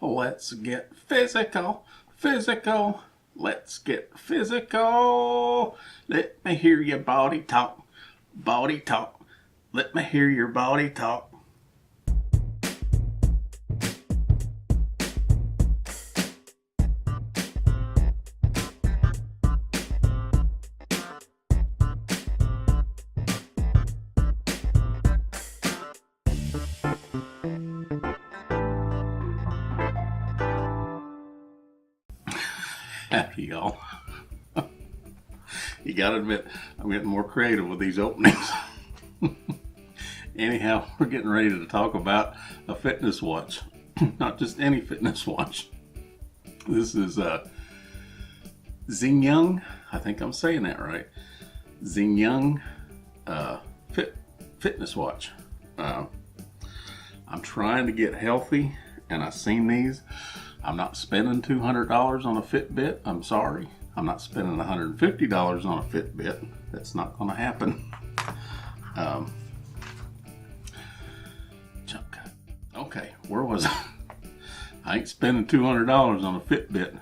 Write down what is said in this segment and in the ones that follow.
Let's get physical, physical. Let's get physical. Let me hear your body talk, body talk. Let me hear your body talk. Howdy, y'all. You gotta admit, I'm getting more creative with these openings. Anyhow, we're getting ready to talk about a fitness watch. Not just any fitness watch. This is Zinyung. I think I'm saying that right. Zinyung fitness watch. I'm trying to get healthy, and I've seen these. I'm not spending $200 on a Fitbit. I'm sorry. I'm not spending $150 on a Fitbit. That's not going to happen. Jump cut. Okay, where was I? I ain't spending $200 on a Fitbit,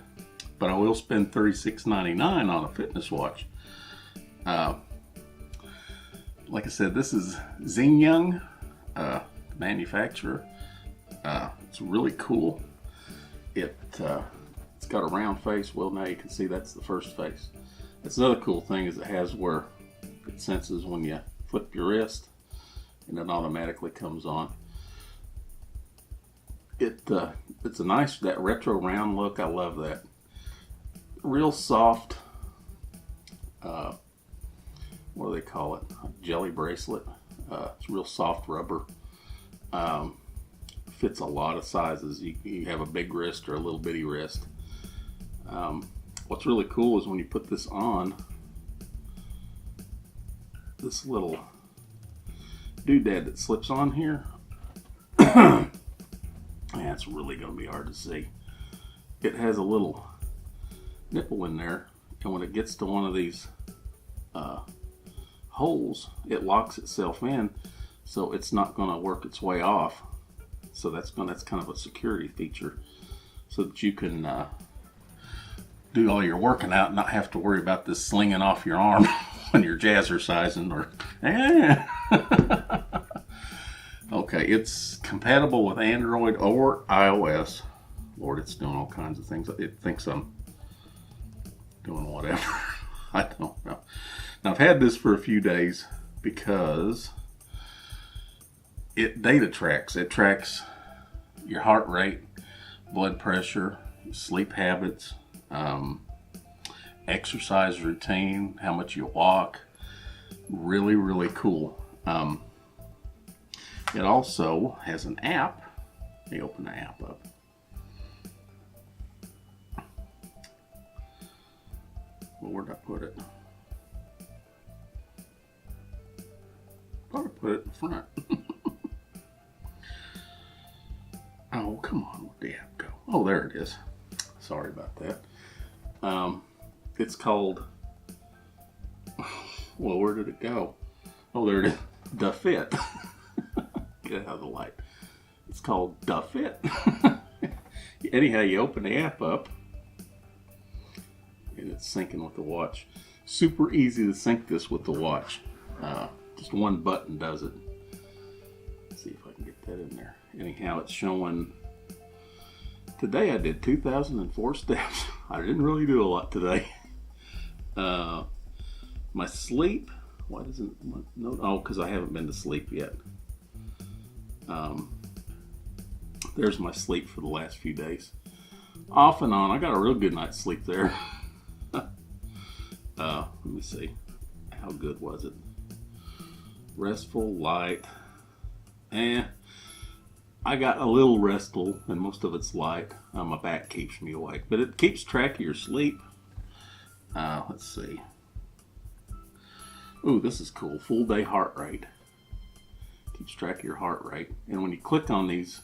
but I will spend $36.99 on a fitness watch. Like I said, this is Zinyung, the manufacturer. It's really cool. It's got a round face. Well, now you can see that's the first face. That's another cool thing is it has where it senses when you flip your wrist and it automatically comes on. It's a nice, that retro round look. I love that. Real soft, what do they call it? A jelly bracelet. It's real soft rubber. Fits a lot of sizes. You have a big wrist or a little bitty wrist. What's really cool is when you put this on, this little doodad that slips on here, yeah, it's really going to be hard to see. It has a little nipple in there, and when it gets to one of these holes, it locks itself in, so it's not going to work its way off. So that's kind of a security feature, so that you can do all your working out and not have to worry about this slinging off your arm when you're jazzercising or. Okay, it's compatible with Android or iOS. Lord, it's doing all kinds of things. It thinks I'm doing whatever. I don't know. Now I've had this for a few days because it data tracks. It tracks your heart rate, blood pressure, sleep habits, exercise routine, how much you walk. Really, really cool. It also has an app. Let me open the app up. Well, where'd I put it? Thought I put it in front. Oh, come on, where'd the app go? Oh, there it is. Sorry about that. It's called, well, where did it go? Oh, there it is. Da Fit. Get out of the light. It's called Da Fit. Anyhow, you open the app up, and it's syncing with the watch. Super easy to sync this with the watch. Just one button does it. Let's see if I can get that in there. Anyhow, it's showing, today I did 2,004 steps. I didn't really do a lot today. My sleep, why doesn't, no, oh, because I haven't been to sleep yet. There's my sleep for the last few days. Off and on, I got a real good night's sleep there. Let me see, how good was it? Restful, light, I got a little restful, and most of it's light. My back keeps me awake, but it keeps track of your sleep. Let's see. Ooh, this is cool. Full day heart rate. Keeps track of your heart rate. And when you click on these,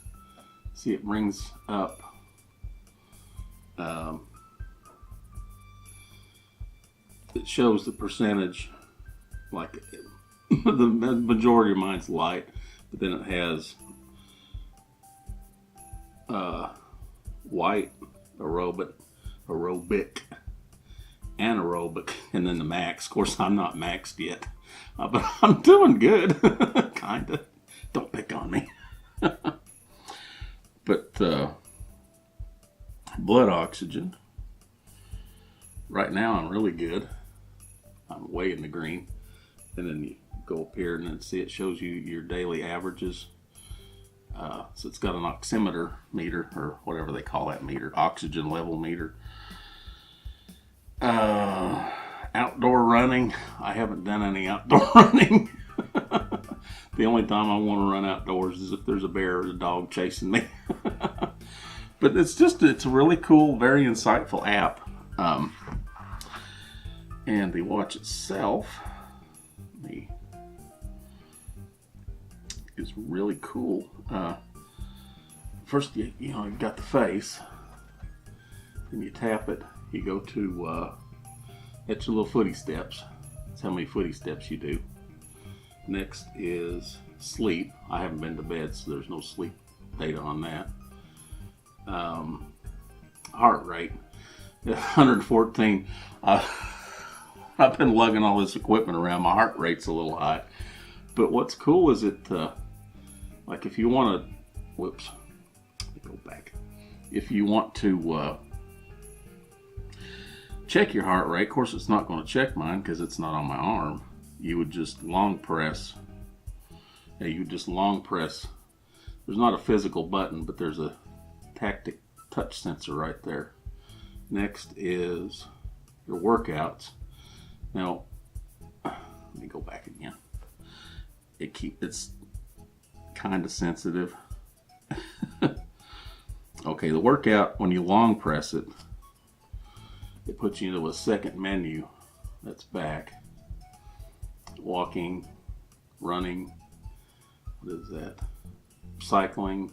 see it brings up it shows the percentage, like the majority of mine's light, but then it has white, aerobic, anaerobic, and then the max. Of course, I'm not maxed yet, but I'm doing good, kinda. Don't pick on me. But blood oxygen. Right now, I'm really good. I'm way in the green. And then you go up here and then see it shows you your daily averages. So it's got an oximeter meter, or whatever they call that meter, oxygen level meter. Outdoor running. I haven't done any outdoor running. The only time I want to run outdoors is if there's a bear or a dog chasing me. But it's a really cool, very insightful app. And the watch itself is really cool. First, you got the face. Then you tap it. You go to that's your little footy steps. That's how many footy steps you do. Next is sleep. I haven't been to bed, so there's no sleep data on that. Heart rate, 114. I've been lugging all this equipment around. My heart rate's a little high. But what's cool is it, like if you want to, whoops, let me go back. If you want to check your heart rate, of course it's not going to check mine because it's not on my arm. You would just long press. Yeah, you would just long press. There's not a physical button, but there's a tactic touch sensor right there. Next is your workouts. Now, let me go back again. It's kind of sensitive. Okay, the workout, when you long press it, it puts you into a second menu that's back. Walking, running, what is that? Cycling,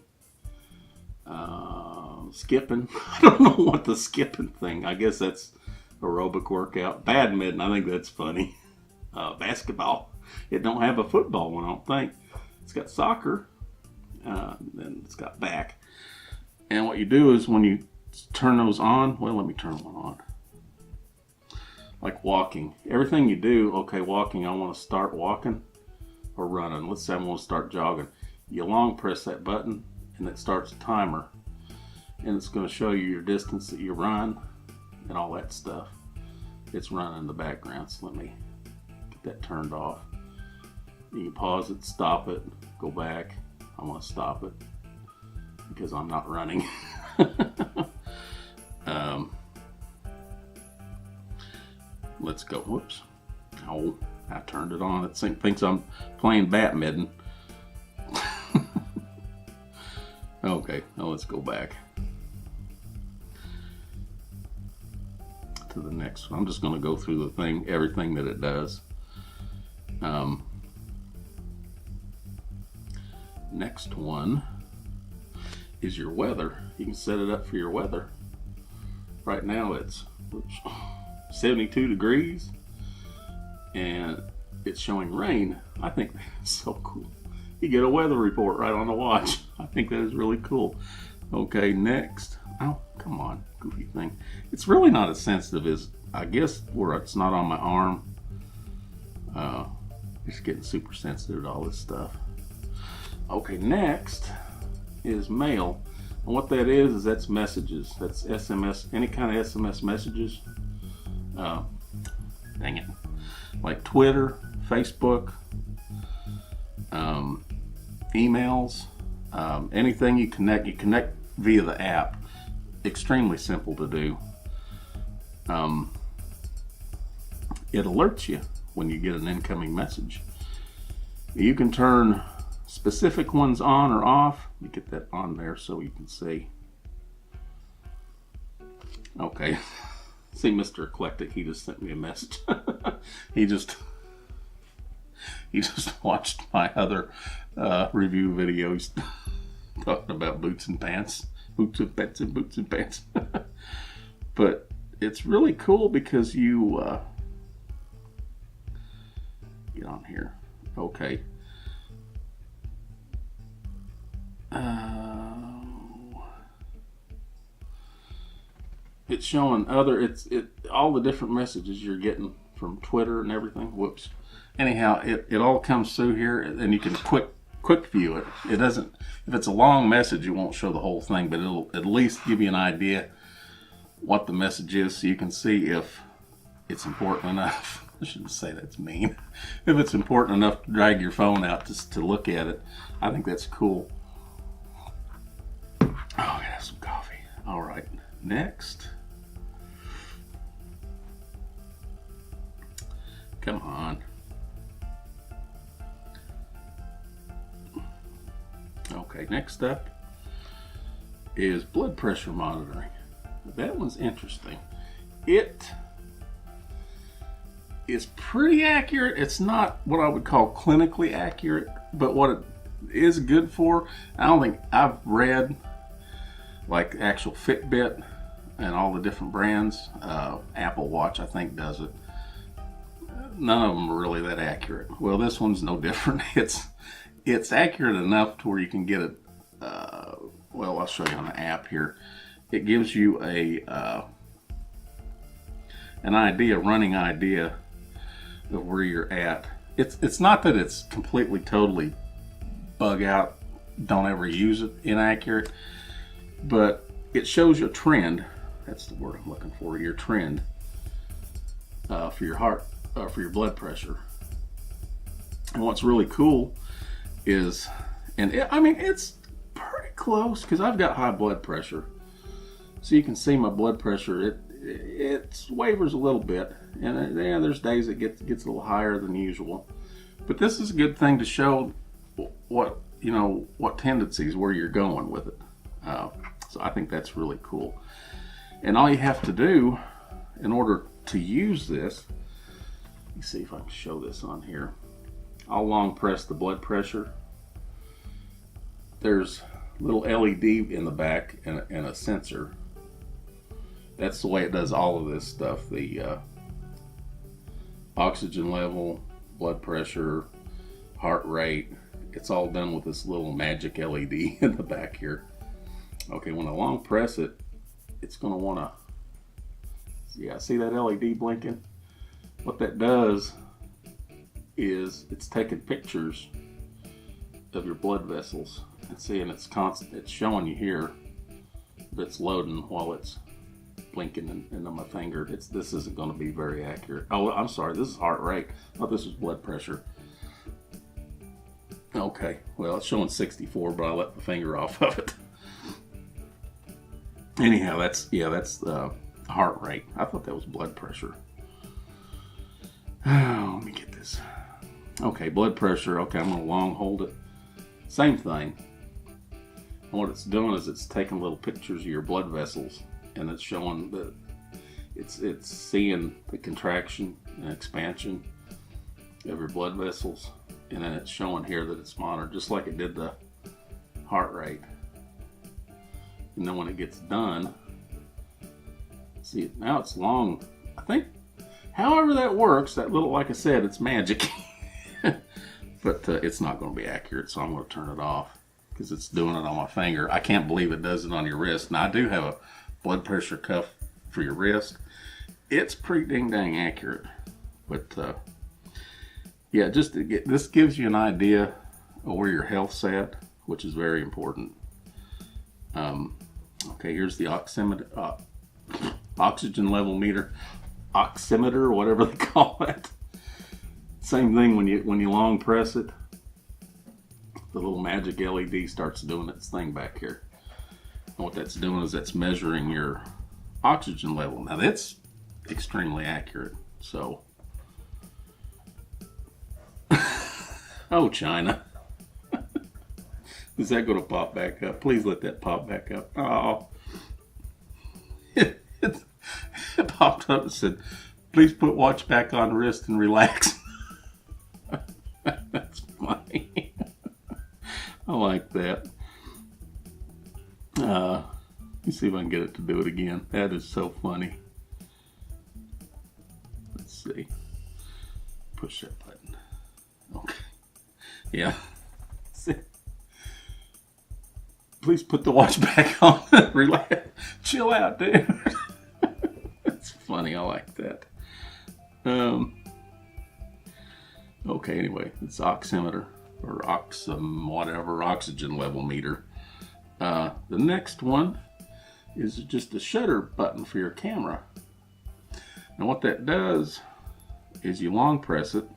skipping. I don't know what the skipping thing, I guess that's aerobic workout. Badminton, I think that's funny. Basketball. It don't have a football one, I don't think. It's got soccer, then it's got back. And what you do is when you turn those on, well, let me turn one on. Like walking. Everything you do, okay, walking, I want to start walking or running. Let's say I want to start jogging. You long press that button and it starts a timer. And it's going to show you your distance that you run and all that stuff. It's running in the background, so let me get that turned off. You can pause it, stop it, go back. I want to stop it because I'm not running. Let's go. Whoops. Oh, I turned it on. It thinks I'm playing badminton. Okay, now let's go back to the next one. I'm just going to go through the thing, everything that it does. Next one is your weather. You can set it up for your weather. Right now it's 72 degrees and it's showing rain. I think that's so cool. You get a weather report right on the watch. I think that is really cool. Okay, next. Oh, come on, goofy thing. It's really not as sensitive as, I guess, where it's not on my arm. It's getting super sensitive to all this stuff. Okay, next is mail. And what that is that's messages. That's SMS, any kind of SMS messages. Dang it. Like Twitter, Facebook, emails, anything you connect via the app. Extremely simple to do. It alerts you when you get an incoming message. You can turn specific ones on or off. You get that on there so you can see. Okay. See, Mr. Eclectic, he just sent me a message. He just watched my other review videos talking about boots and pants. Boots and pants and boots and pants. But it's really cool because you get on here. Okay. it's showing all the different messages you're getting from Twitter and everything. Whoops. Anyhow, it all comes through here, and you can quick view it. It doesn't. If it's a long message, it won't show the whole thing, but it'll at least give you an idea what the message is, so you can see if it's important enough. I shouldn't say that's mean. If it's important enough to drag your phone out just to look at it, I think that's cool. Oh, I have some coffee. All right, next. Come on. Okay, next up is blood pressure monitoring. That one's interesting. It is pretty accurate. It's not what I would call clinically accurate, but what it is good for, I don't think I've read like actual Fitbit and all the different brands. Apple Watch, I think, does it. None of them are really that accurate. Well, this one's no different. It's accurate enough to where you can get it. Well, I'll show you on the app here. It gives you an running idea of where you're at. It's not that it's completely, totally bug out, don't ever use it, inaccurate, but it shows you a trend. That's the word I'm looking for. Your trend for your heart, for your blood pressure. And what's really cool is, it's pretty close because I've got high blood pressure. So you can see my blood pressure, it wavers a little bit. And there's days it gets a little higher than usual. But this is a good thing to show what tendencies, where you're going with it. So I think that's really cool. And all you have to do in order to use this, let me see if I can show this on here. I'll long press the blood pressure. There's a little LED in the back and a sensor. That's the way it does all of this stuff. The oxygen level, blood pressure, heart rate. It's all done with this little magic LED in the back here. Okay, when I long press it, it's going to want to, yeah, see that LED blinking? What that does is it's taking pictures of your blood vessels and seeing it's constant. It's showing you here that it's loading while it's blinking and on my finger. This isn't going to be very accurate. Oh, I'm sorry. This is heart rate. I thought this was blood pressure. Okay. Well, it's showing 64, but I let the finger off of it. Anyhow, that's heart rate. I thought that was blood pressure. Oh, let me get this. Okay, blood pressure. Okay, I'm going to long hold it. Same thing. And what it's doing is it's taking little pictures of your blood vessels, and it's showing that it's seeing the contraction and expansion of your blood vessels, and then it's showing here that it's monitored just like it did the heart rate. And then when it gets done, see, now it's long. I think, however that works, that little, like I said, it's magic. But it's not going to be accurate, so I'm going to turn it off because it's doing it on my finger. I can't believe it does it on your wrist. Now, I do have a blood pressure cuff for your wrist. It's pretty dang accurate. But yeah, this gives you an idea of where your health's at, which is very important. Okay, here's the oxygen level meter, oximeter, whatever they call it. Same thing when you long press it, the little magic LED starts doing its thing back here. And what that's doing is that's measuring your oxygen level. Now that's extremely accurate. So, oh, China. Is that going to pop back up? Please let that pop back up. Oh, it popped up and said, please put watch back on wrist and relax. That's funny. I like that. Let me see if I can get it to do it again. That is so funny. Let's see. Push that button. Okay. Yeah. See. Please put the watch back on. Relax. Chill out, dude. funny. I like that. Okay, anyway, it's oximeter or whatever, oxygen level meter. The next one is just a shutter button for your camera. Now what that does is you long press it,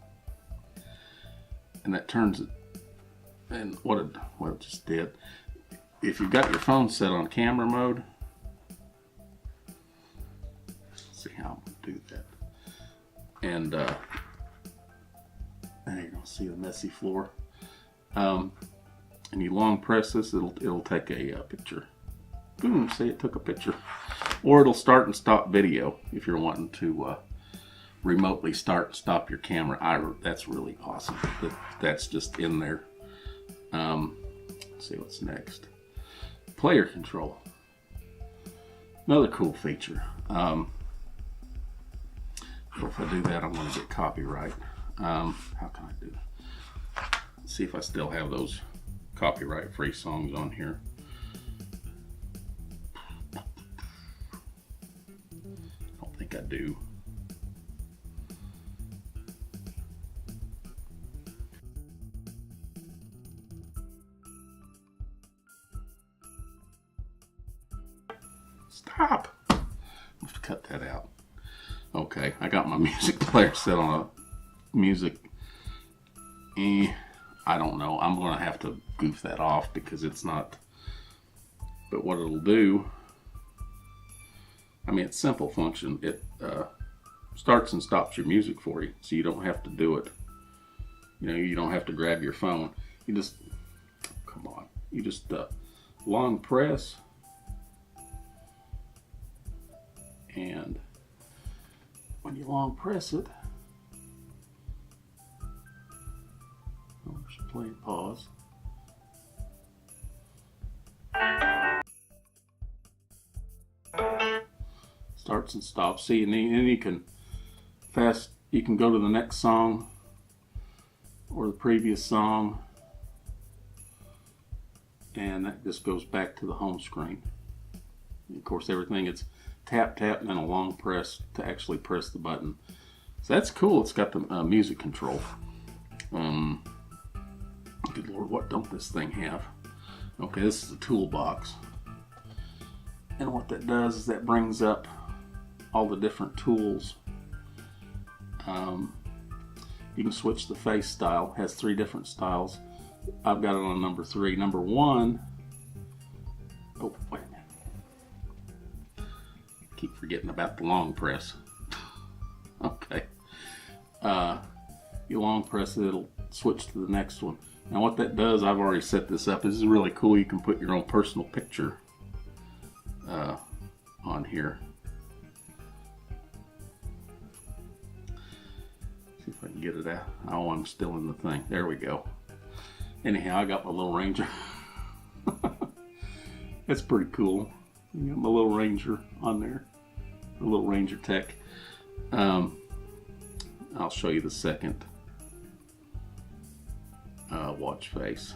and that turns it. And what it just did, if you've got your phone set on camera mode, let's see how I'm going to do that. And there you go, see the messy floor. And you long press this, it'll take a picture. Boom, see, it took a picture. Or it'll start and stop video if you're wanting to remotely start and stop your camera. That's really awesome. That's just in there. Let's see what's next. Player control. Another cool feature. So if I do that, I'm going to get copyright. How can I do that? Let's see if I still have those copyright-free songs on here. I don't think I do. Stop! I have to cut that out. Okay, I got my music player set on a music. I don't know. I'm going to have to goof that off because it's not. But what it'll do, I mean, it's simple function. It starts and stops your music for you, so you don't have to do it. You know, you don't have to grab your phone. You just, come on. You just long press. And when you long press it, should play and pause. Starts and stops. See, and then you can you can go to the next song or the previous song, and that just goes back to the home screen. And of course, everything it's tap, tap, and then a long press to actually press the button. So that's cool. It's got the music control. Good Lord, what don't this thing have? Okay, this is a toolbox. And what that does is that brings up all the different tools. You can switch the face style. It has 3 different styles. I've got it on number 3. Number 1, oh, wait a minute. Keep forgetting about the long press. Okay. You long press it, it'll switch to the next one. Now what that does, I've already set this up. This is really cool. You can put your own personal picture on here. See if I can get it out. Oh, I'm still in the thing. There we go. Anyhow, I got my little Ranger. That's pretty cool. I got my little Ranger on there. A little Ranger Tech. I'll show you the second watch face.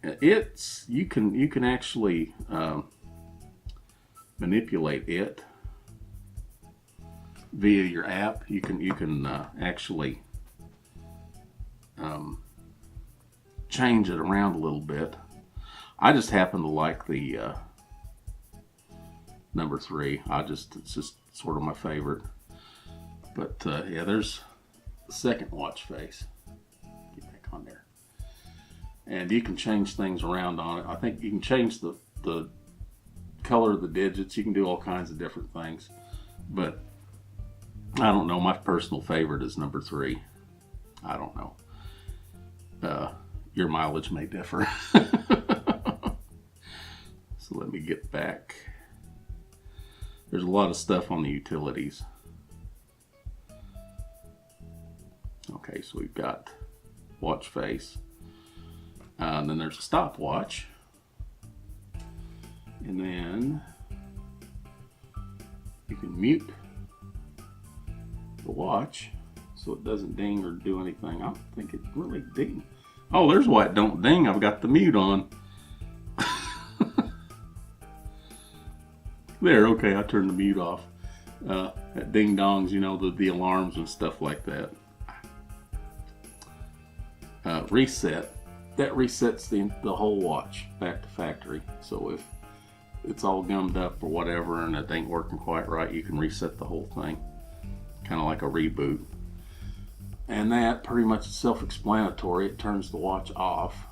You can actually manipulate it via your app. You can actually change it around a little bit. I just happen to like the number 3. It's just sort of my favorite. But yeah, there's the second watch face. Get back on there. And you can change things around on it. I think you can change the color of the digits. You can do all kinds of different things. But I don't know. My personal favorite is number 3. I don't know. Your mileage may differ. So let me get back. There's a lot of stuff on the utilities. Okay, so we've got watch face. And then there's a stopwatch. And then you can mute the watch so it doesn't ding or do anything. I don't think it really ding. Oh, there's why it don't ding. I've got the mute on. There, okay, I turned the mute off. At ding dongs, you know, the alarms and stuff like that. Reset. That resets the whole watch back to factory. So if it's all gummed up or whatever and it ain't working quite right, you can reset the whole thing. Kind of like a reboot. And that pretty much is self-explanatory. It turns the watch off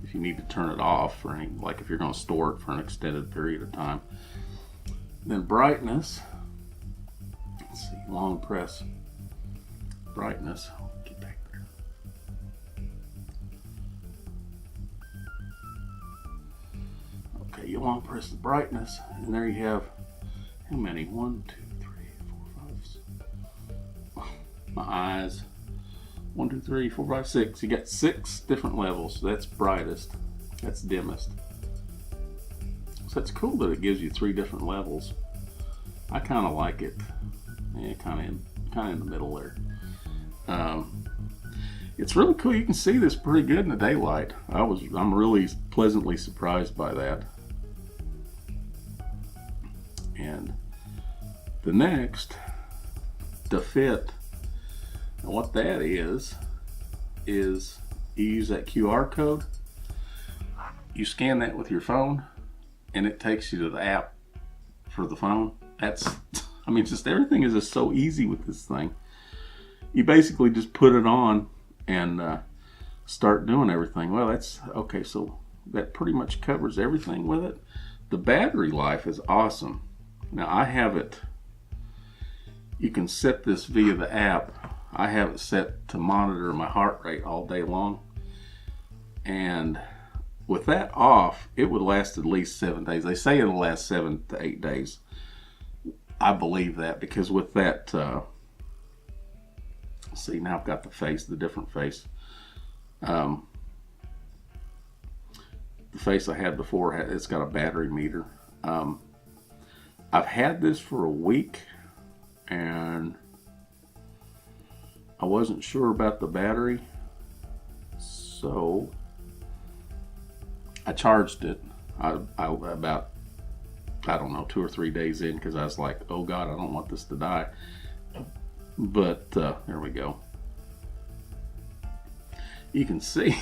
if you need to turn it off, or any, like if you're going to store it for an extended period of time. Then brightness. Let's see, long press brightness. Get back there. Okay, you long press the brightness, and there you have how many? 1, 2, 3, 4, 5. My eyes. 1, 2, 3, 4, 5, 6. You got 6 different levels. That's brightest. That's dimmest. So it's cool that it gives you 3 different levels. I kind of like it. Yeah, kind of in the middle there. It's really cool. You can see this pretty good in the daylight. I'm really pleasantly surprised by that. And the next, the fit. And what that is you use that QR code, you scan that with your phone, and it takes you to the app for the phone. I mean, just everything is just so easy with this thing. You basically just put it on and start doing everything. Well, that's okay, so that pretty much covers everything with it. The battery life is awesome. Now I have it, you can set this via the app. I have it set to monitor my heart rate all day long. And with that off, it would last at least 7 days. They say it'll last 7 to 8 days. I believe that because with that, see, now I've got the face, the different face. The face I had before, it's got a battery meter. I've had this for a week, and I wasn't sure about the battery, so I charged it about, I don't know, 2 or 3 days in, because I was like, oh God, I don't want this to die. But there we go. You can see,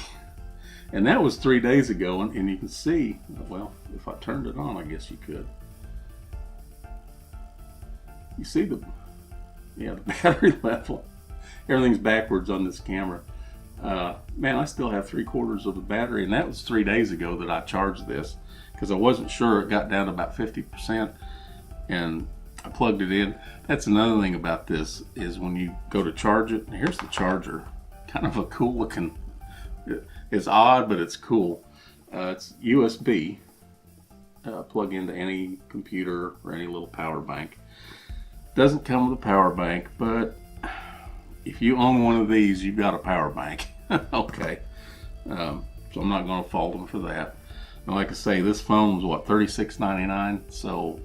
and that was 3 days ago, and you can see, well, if I turned it on, I guess you could. You see the battery level. Everything's backwards on this camera. Man, I still have 3/4 of the battery, and that was 3 days ago that I charged this because I wasn't sure. It got down to about 50%, and I plugged it in. That's another thing about this is when you go to charge it. Here's the charger. Kind of a cool looking. It's odd, but it's cool. It's USB. Plug into any computer or any little power bank. Doesn't come with a power bank, but if you own one of these, you've got a power bank. Okay. So I'm not going to fault them for that. And like I say, this phone was what, $36.99? So,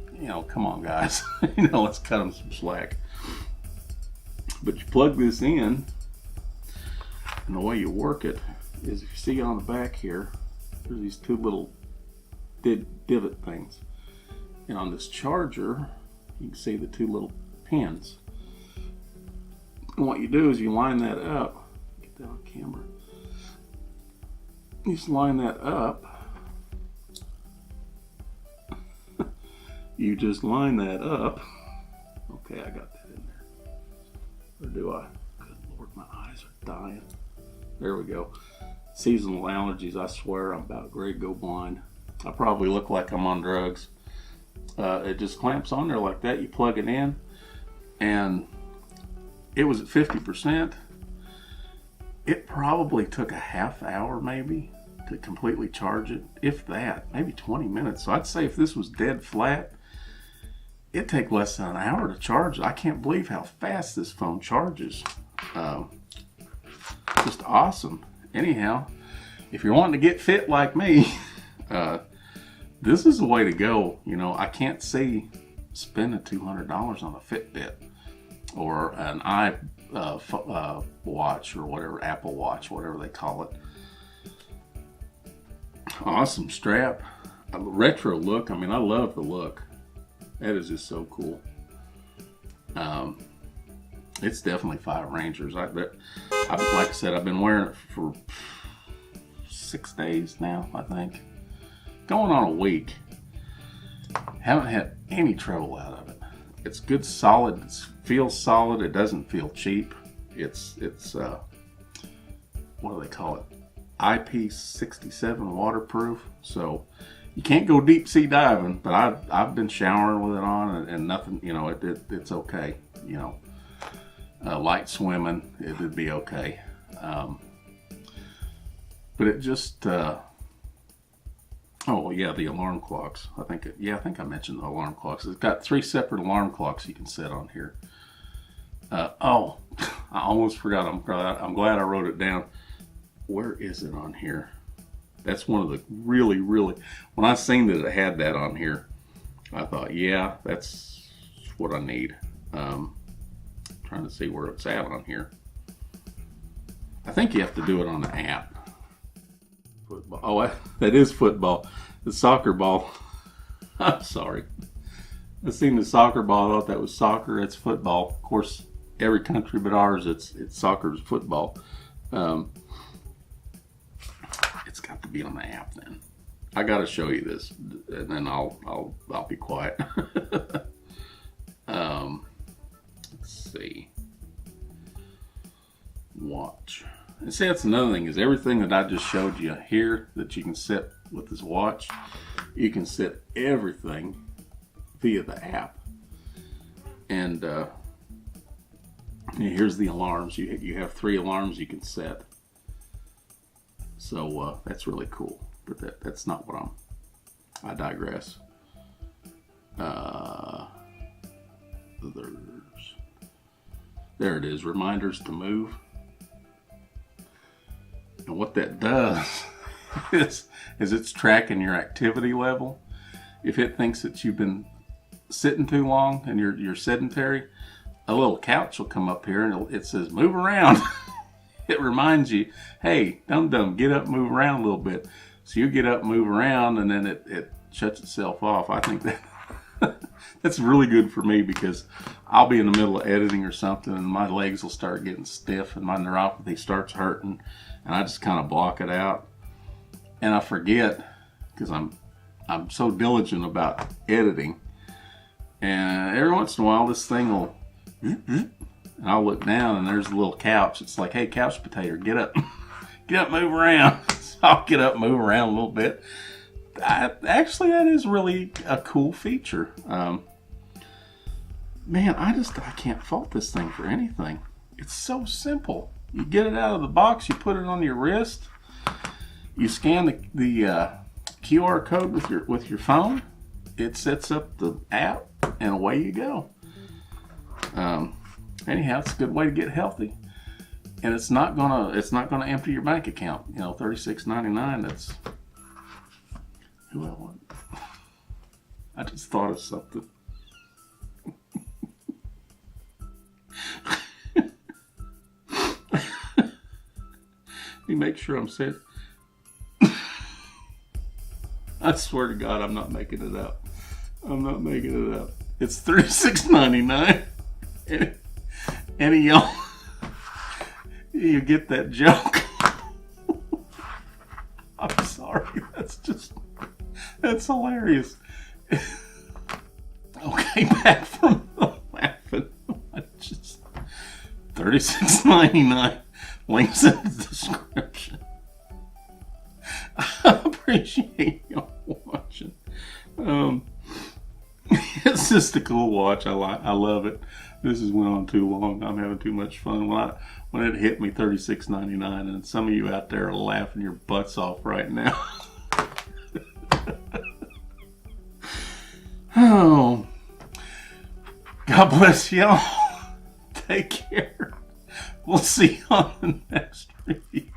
come on, guys. Let's cut them some slack. But you plug this in, and the way you work it is, if you see on the back here, there's these 2 little divot things. And on this charger, you can see the 2 little pins. And what you do is you line that up. Get that on camera. You just line that up. You just line that up. Okay, I got that in there. Or do I? Good Lord, my eyes are dying. There we go. Seasonal allergies, I swear I'm about ready to go blind. I probably look like I'm on drugs. It just clamps on there like that. You plug it in, and it was at 50%. It probably took a half hour maybe to completely charge it, if that, maybe 20 minutes. So I'd say if this was dead flat, it'd take less than an hour to charge it. I can't believe how fast this phone charges. Just awesome. Anyhow, if you're wanting to get fit like me, this is the way to go. I can't see spending $200 on a Fitbit or an watch or whatever, Apple Watch, whatever they call it. Awesome strap. A retro look. I mean, I love the look. That is just so cool. Um, it's definitely 5 Rangers. Like I said, I've been wearing it for 6 days now, I think. Going on a week. Haven't had any trouble out of it. It's good, solid. It feels solid. It doesn't feel cheap. It's what do they call it? IP67 waterproof. So you can't go deep sea diving, but I've been showering with it on and nothing. You know, it's okay. You know, light swimming, it'd be okay. But it just oh yeah, the alarm clocks. I think I mentioned the alarm clocks. It's got 3 separate alarm clocks you can set on here. Oh, I almost forgot. I'm glad I wrote it down. Where is it on here? That's one of the really, when I seen that it had that on here, I thought, yeah, that's what I need. Trying to see where it's at on here. I think you have to do it on the app. Football. Oh, that is football. The soccer ball. I'm sorry. I seen the soccer ball. I thought that was soccer. It's football. Of course, every country but ours, it's soccer is football. It's got to be on the app then. I got to show you this, and then I'll be quiet. Let's see. Watch. And see, that's another thing, is everything that I just showed you here that you can set with this watch, you can set everything via the app. And here's the alarms. You have 3 alarms you can set. So that's really cool. But that's not what I digress. There it is, reminders to move. And what that does is it's tracking your activity level. If it thinks that you've been sitting too long and you're sedentary, a little couch will come up here and it says move around. It reminds you, hey, dum-dum, get up, move around a little bit. So you get up, move around, and then it shuts itself off. I think that's really good for me, because I'll be in the middle of editing or something and my legs will start getting stiff and my neuropathy starts hurting, and I just kind of block it out. And I forget, because I'm so diligent about editing. And every once in a while this thing will, and I'll look down and there's a little couch. It's like, hey, couch potato, get up. Get up, move around. So I'll get up, move around a little bit. Actually, that is really a cool feature. Man, I can't fault this thing for anything. It's so simple. You get it out of the box, you put it on your wrist, you scan the QR code with your phone, it sets up the app, and away you go. Anyhow, it's a good way to get healthy, and it's not gonna empty your bank account. You know, $36.99. That's who I want. I just thought of something. Let me make sure I'm said. I swear to God, I'm not making it up. I'm not making it up. It's $36.99. Any of y'all, you get that joke? I'm sorry. That's hilarious. Okay, back from the laughing. $36.99. Links in the description. I appreciate y'all watching. It's just a cool watch. I love it. This has went on too long. I'm having too much fun. When it hit me, $36.99, and some of you out there are laughing your butts off right now. Oh, God bless y'all. Take care. We'll see you on the next review.